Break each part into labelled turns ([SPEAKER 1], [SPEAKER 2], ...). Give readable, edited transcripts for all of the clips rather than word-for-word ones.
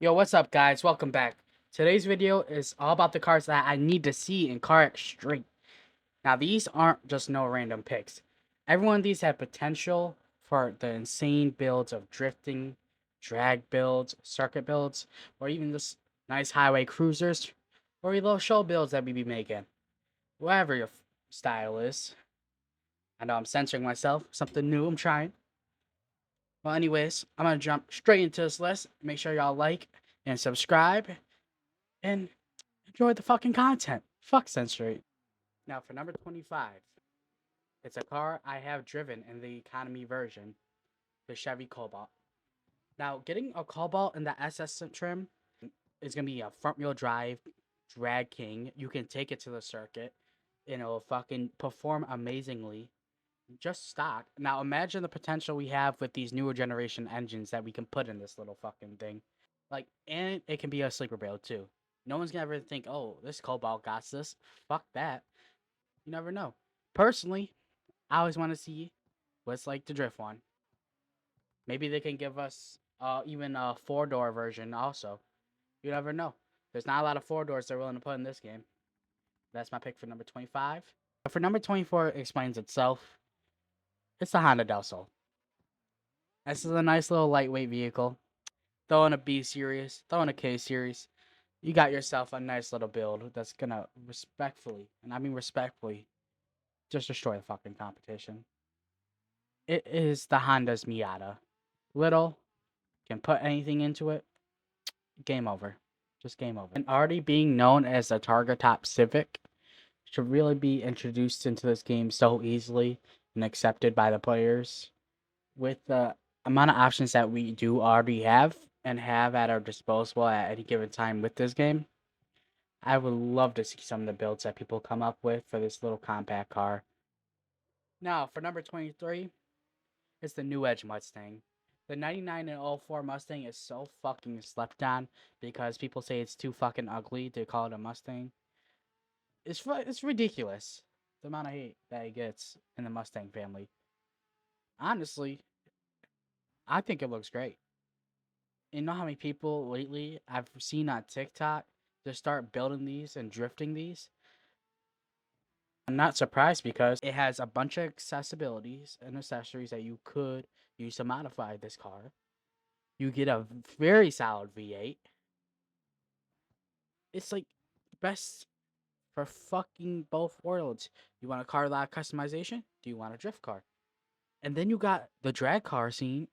[SPEAKER 1] Yo, what's up, guys? Welcome back. Today's video is all about the cars that I need to see in CarX Street. Now, these aren't just no random picks. Every one of these have potential for the insane builds of drifting, drag builds, circuit builds, or even just nice highway cruisers, or your little show builds that we be making. Whatever your style is. I know I'm censoring myself. Something new I'm trying. Well, anyways, I'm going to jump straight into this list. Make sure y'all like and subscribe. And enjoy the fucking content. Fuck censoring. Now for number 25, it's a car I have driven in the economy version, the Chevy Cobalt. Now getting a Cobalt in the SS trim is gonna be a front wheel drive drag king. You can take it to the circuit and it'll fucking perform amazingly. Just stock. Now imagine the potential we have with these newer generation engines that we can put in this little fucking thing. And it can be a sleeper build too. No one's gonna ever think, oh, this Cobalt got this. Fuck that. You never know. Personally, I always want to see what it's like to drift one. Maybe they can give us even a four-door version also. You never know. There's not a lot of four doors they're willing to put in this game. That's my pick for number 25. For number 24, it explains itself. It's the Honda Del Sol. This is a nice little lightweight vehicle. Throw in a B series, throw in a K series. You got yourself a nice little build that's gonna respectfully, and I mean respectfully, just destroy the fucking competition. It is the Honda's Miata. Little, can put anything into it. Game over. Just game over. And already being known as the Targa Top Civic should really be introduced into this game so easily and accepted by the players. With the amount of options that we do already have and have at our disposal at any given time with this game, I would love to see some of the builds that people come up with for this little compact car. Now, for number 23, it's the New Edge Mustang. The 99 and 04 Mustang is so fucking slept on because people say it's too fucking ugly to call it a Mustang. It's ridiculous the amount of hate that it gets in the Mustang family. Honestly, I think it looks great. You know how many people lately I've seen on TikTok just start building these and drifting these? I'm not surprised because it has a bunch of accessibilities and accessories that you could use to modify this car. You get a very solid V8. It's like best for fucking both worlds. You want a car lot customization? Do you want a drift car? And then you got the drag car scene.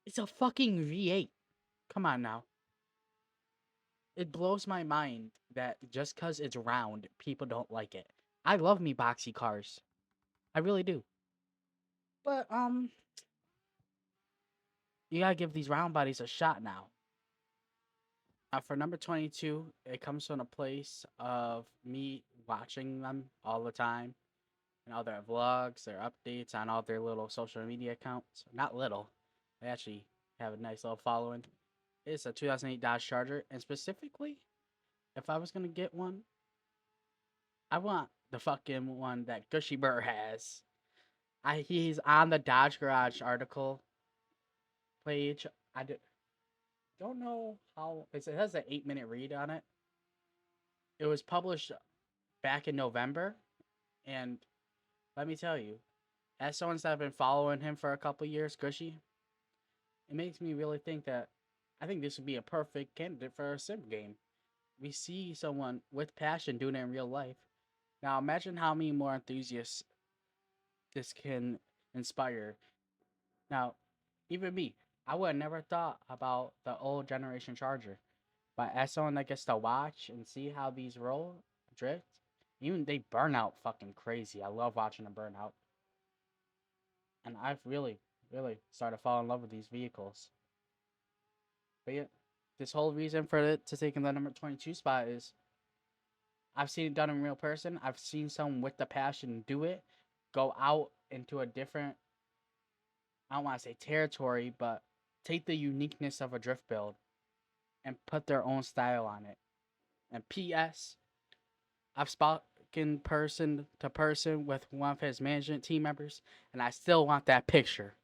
[SPEAKER 1] It's a fucking V8. Come on now. It blows my mind that just because it's round, people don't like it. I love me boxy cars. I really do. But you gotta give these round bodies a shot now. For number 22, it comes from a place of me watching them all the time and all their vlogs, their updates on all their little social media accounts. Not little, they actually have a nice little following. It's a 2008 Dodge Charger, and specifically, if I was gonna get one, I want the fucking one that Gushy Burr has. He's on the Dodge Garage article page. Don't know how it has an 8-minute read on it. It was published back in November, and let me tell you, as someone that's been following him for a couple years, Gushy, it makes me really think that I think this would be a perfect candidate for a sim game. We see someone with passion doing it in real life. Now imagine how many more enthusiasts this can inspire. Now, even me, I would have never thought about the old generation Charger. But as someone that gets to watch and see how these roll, drift, even they burn out fucking crazy. I love watching them burn out. And I've really, really started to fall in love with these vehicles. But yeah, this whole reason for it to take in the number 22 spot is I've seen it done in real person. I've seen someone with the passion do it, go out into a different, I don't want to say territory, but take the uniqueness of a drift build and put their own style on it. And P.S. I've spoken person to person with one of his management team members, and I still want that picture.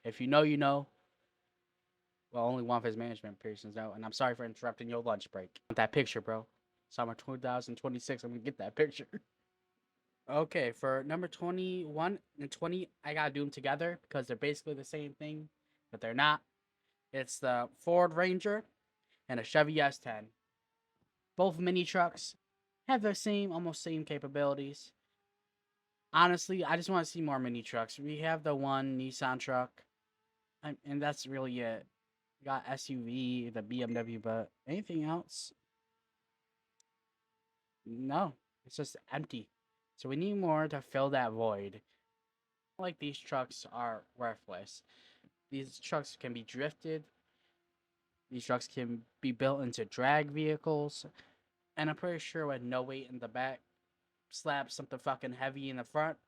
[SPEAKER 1] If you know, you know. Well, only one of his management persons know, and I'm sorry for interrupting your lunch break. That picture, bro. Summer 2026, I'm gonna get that picture. Okay, for number 21 and 20, I gotta do them together because they're basically the same thing, but they're not. It's the Ford Ranger and a Chevy S10. Both mini trucks have the same, almost same capabilities. Honestly, I just want to see more mini trucks. We have the one Nissan truck, and that's really it. We got SUV, the BMW, but anything else? No, it's just empty. So we need more to fill that void. Like these trucks are worthless. These trucks can be drifted. These trucks can be built into drag vehicles. And I'm pretty sure with no weight in the back, slap something fucking heavy in the front.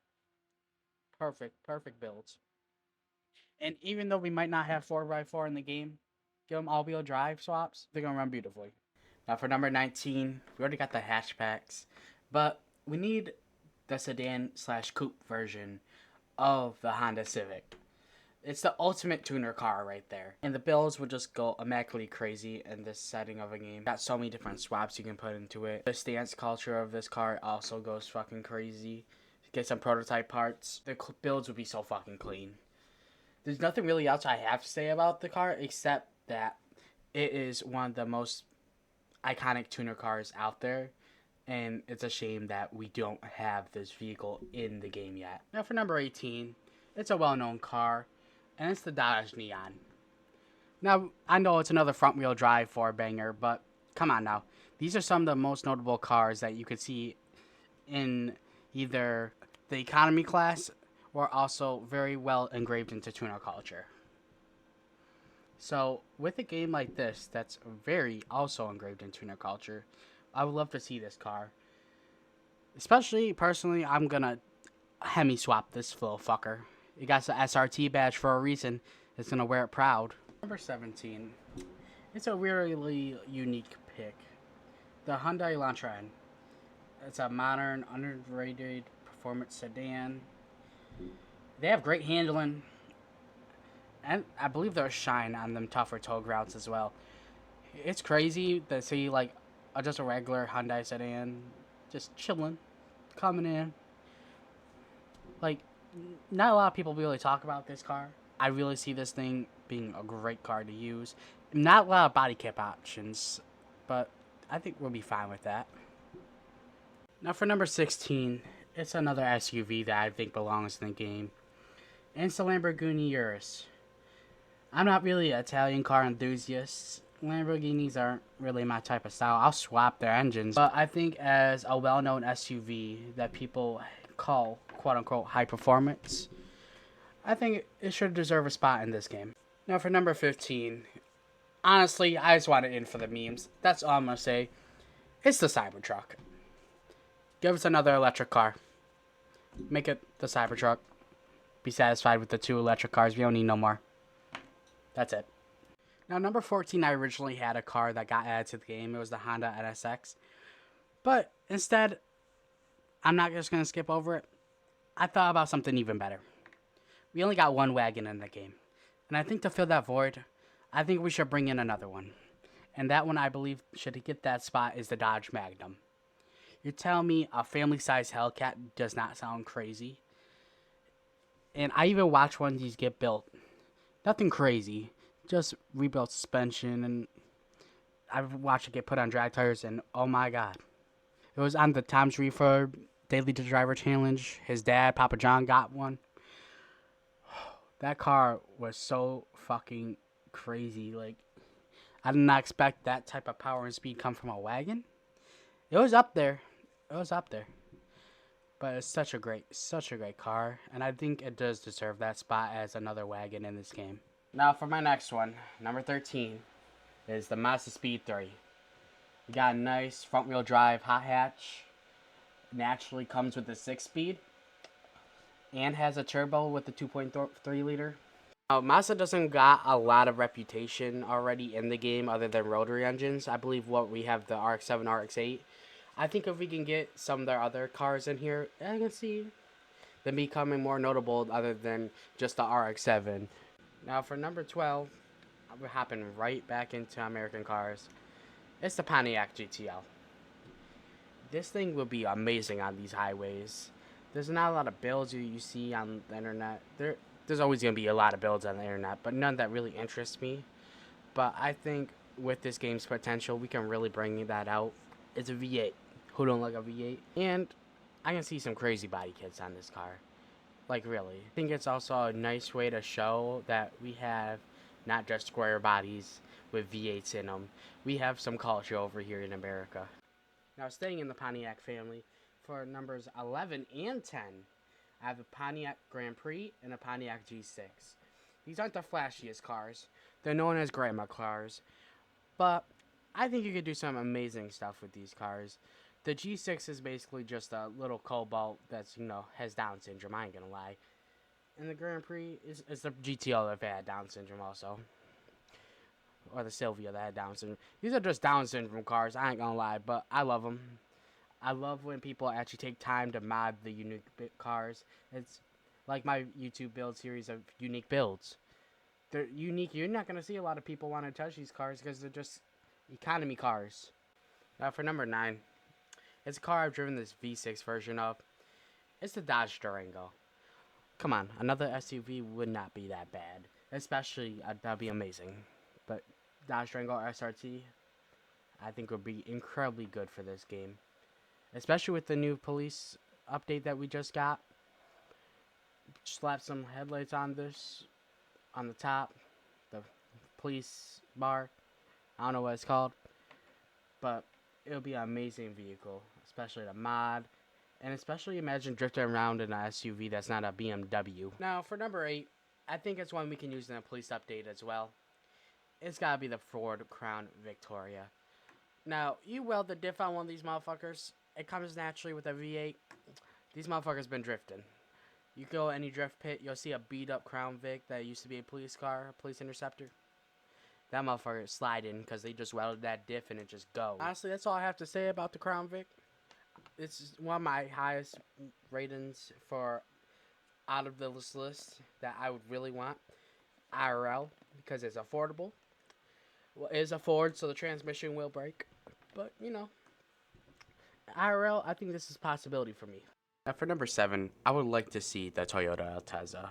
[SPEAKER 1] Perfect builds. And even though we might not have 4x4 in the game, give them all-wheel drive swaps, they're going to run beautifully. Now for number 19, we already got the hatchbacks, but we need the sedan slash coupe version of the Honda Civic. It's the ultimate tuner car right there. And the builds would just go immaculately crazy in this setting of a game. Got so many different swaps you can put into it. The stance culture of this car also goes fucking crazy. Get some prototype parts. The builds would be so fucking clean. There's nothing really else I have to say about the car except that it is one of the most iconic tuner cars out there. And it's a shame that we don't have this vehicle in the game yet. Now for number 18, it's a well-known car. And it's the Dodge Neon. Now, I know it's another front-wheel drive four banger, but come on now. These are some of the most notable cars that you could see in either the economy class or also very well engraved into tuner culture. So, with a game like this that's very also engraved in tuner culture, I would love to see this car. Especially, personally, I'm gonna Hemi swap this little fucker. It got the SRT badge for a reason. It's going to wear it proud. Number 17. It's a really unique pick. The Hyundai Elantra. It's a modern, underrated performance sedan. They have great handling. And I believe there's shine on them tougher toe grounds as well. It's crazy to see like just a regular Hyundai sedan just chilling, coming in. Like, not a lot of people really talk about this car. I really see this thing being a great car to use. Not a lot of body kit options, but I think we'll be fine with that. Now for number 16, it's another SUV that I think belongs in the game. And it's the Lamborghini Urus. I'm not really an Italian car enthusiast. Lamborghinis aren't really my type of style. I'll swap their engines. But I think as a well-known SUV that people call quote-unquote high performance, I think it should deserve a spot in this game. Now for number 15, honestly, I just want it in for the memes. That's all I'm going to say. It's the Cybertruck. Give us another electric car. Make it the Cybertruck. Be satisfied with the 2 electric cars. We don't need no more. That's it. Now number 14, I originally had a car that got added to the game. It was the Honda NSX. But instead, I'm not just going to skip over it. I thought about something even better. We only got one wagon in the game. And I think to fill that void, I think we should bring in another one. And that one I believe should get that spot is the Dodge Magnum. You're telling me a family-sized Hellcat does not sound crazy? And I even watched one of these get built. Nothing crazy. Just rebuilt suspension, and I've watched it get put on drag tires, and oh my god. It was on the Tom's Refurb Daily Driver Challenge. His dad, Papa John, got one. That car was so fucking crazy. Like, I did not expect that type of power and speed come from a wagon. It was up there. It was up there. But it's such a great car, and I think it does deserve that spot as another wagon in this game. Now for my next one, number 13, is the Mazda Speed 3. We got a nice front-wheel drive hot hatch. Naturally comes with a 6-speed and has a turbo with the 2.3 liter. Now, Mazda doesn't got a lot of reputation already in the game other than rotary engines. I believe we have the RX-7, RX-8. I think if we can get some of their other cars in here, I can see them becoming more notable other than just the RX-7. Now for number 12, we're hopping right back into American cars. It's the Pontiac GTL. This thing will be amazing on these highways. There's not a lot of builds you see on the internet. There's always going to be a lot of builds on the internet, but none that really interests me. But I think with this game's potential, we can really bring that out. It's a V8. Who don't like a V8? And I can see some crazy body kits on this car. Like, really. I think it's also a nice way to show that we have not just square bodies with V8s in them. We have some culture over here in America. Now, staying in the Pontiac family, for numbers 11 and 10, I have a Pontiac Grand Prix and a Pontiac G6. These aren't the flashiest cars. They're known as grandma cars. But I think you could do some amazing stuff with these cars. The G6 is basically just a little cobalt that's, has Down syndrome, I ain't gonna lie. And the Grand Prix is the GTO that had Down syndrome also. Or the Sylvia that had Down syndrome. These are just Down syndrome cars, I ain't gonna lie, but I love them. I love when people actually take time to mod the unique cars. It's like my YouTube build series of unique builds. They're unique. You're not gonna see a lot of people want to touch these cars because they're just economy cars. Now for number 9, it's a car I've driven this V6 version of. It's the Dodge Durango. Come on, another SUV would not be that bad. Especially, that'd be amazing. But Dodge Durango SRT, I think would be incredibly good for this game. Especially with the new police update that we just got. Slap some headlights on this, on the top, the police bar. I don't know what it's called. But it'll be an amazing vehicle, especially the mod. And especially imagine drifting around in an SUV that's not a BMW. Now, for number 8, I think it's one we can use in a police update as well. It's gotta be the Ford Crown Victoria. Now, you weld the diff on one of these motherfuckers, it comes naturally with a V8. These motherfuckers been drifting. You go any drift pit, you'll see a beat up Crown Vic that used to be a police car, a police interceptor. That motherfucker is sliding because they just welded that diff and it just goes. Honestly, that's all I have to say about the Crown Vic. It's one of my highest ratings for out of this list that I would really want. IRL, because it's affordable. Well, it is a Ford, so the transmission will break. But, IRL, I think this is a possibility for me. Now, for number 7, I would like to see the Toyota Altezza.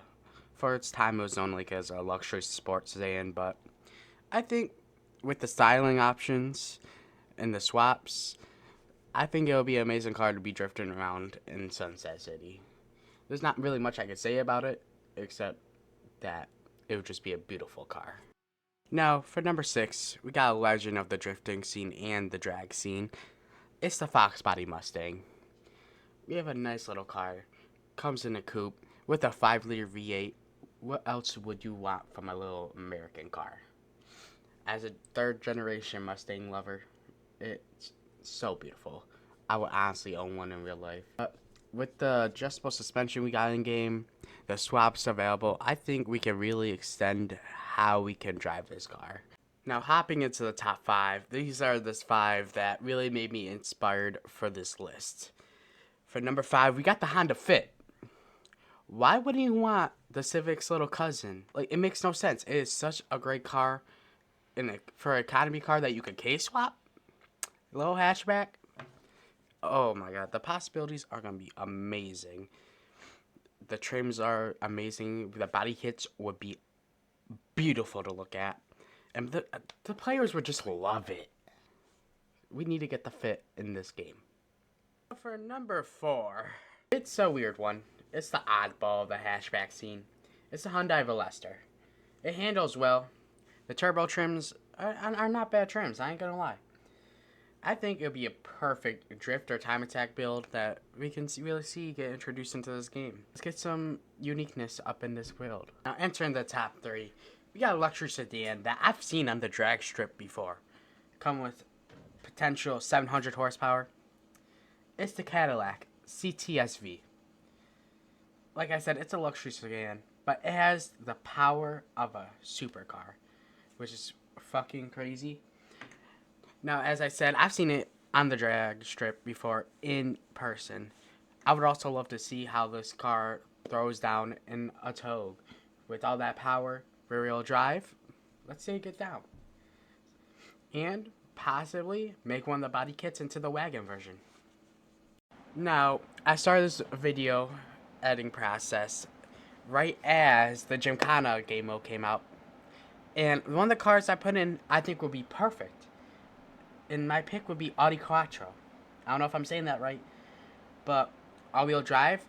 [SPEAKER 1] For its time, it was known like as a luxury sports sedan, but I think with the styling options and the swaps, I think it'll be an amazing car to be drifting around in Sunset City. There's not really much I could say about it, except that it would just be a beautiful car. Now, for number 6, we got a legend of the drifting scene and the drag scene. It's the Fox Body Mustang. We have a nice little car. Comes in a coupe with a 5-liter V8. What else would you want from a little American car? As a 3rd-generation Mustang lover, it's so beautiful. I would honestly own one in real life. But with the adjustable suspension we got in game, the swaps available, I think we can really extend how we can drive this car. Now, hopping into the top 5, these are the 5 that really made me inspired for this list. For number 5, we got the Honda Fit. Why wouldn't you want the Civic's little cousin? Like, it makes no sense. It is such a great car for an economy car that you could K-swap. Little hatchback. Oh my god, the possibilities are going to be amazing. The trims are amazing. The body kits would be beautiful to look at. And the players would just love it. We need to get the Fit in this game. For number 4, it's a weird one. It's the oddball of the hatchback scene. It's the Hyundai Veloster. It handles well. The turbo trims are not bad trims, I ain't gonna lie. I think it'll be a perfect drift or time attack build that we can really see get introduced into this game. Let's get some uniqueness up in this build. Now, entering the top 3, we got a luxury sedan that I've seen on the drag strip before. Come with potential 700 horsepower. It's the Cadillac CTSV. Like I said, it's a luxury sedan, but it has the power of a supercar, which is fucking crazy. Now, as I said, I've seen it on the drag strip before in person. I would also love to see how this car throws down in a tow with all that power, rear-wheel drive. let's say get down. And possibly make one of the body kits into the wagon version. Now, I started this video editing process right as the Gymkhana game mode came out. And one of the cars I put in, I think would be perfect. And my pick would be Audi Quattro. I don't know if I'm saying that right, but all-wheel drive,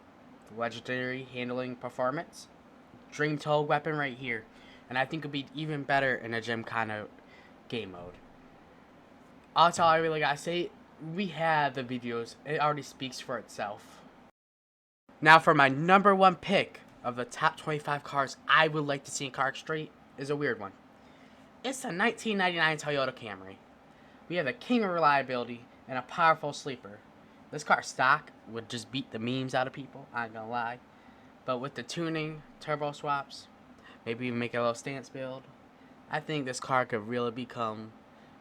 [SPEAKER 1] legendary handling performance, dream tow weapon right here. And I think it would be even better in a Gymkhana game mode. That's all I really gotta say. We have the videos. It already speaks for itself. Now for my number one pick of the top 25 cars I would like to see in CarX Street is a weird one. It's a 1999 Toyota Camry. We have the king of reliability and a powerful sleeper. This car stock would just beat the memes out of people, I ain't gonna lie. But with the tuning, turbo swaps, maybe even make a little stance build, I think this car could really become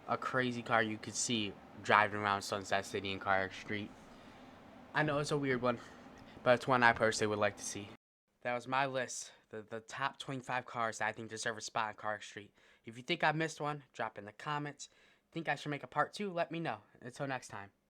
[SPEAKER 1] a crazy car you could see driving around Sunset City and CarX Street. I know it's a weird one, but it's one I personally would like to see. That was my list, the top 25 cars that I think deserve a spot on CarX Street. If you think I missed one, drop in the comments. Think I should make a part 2? Let me know. Until next time.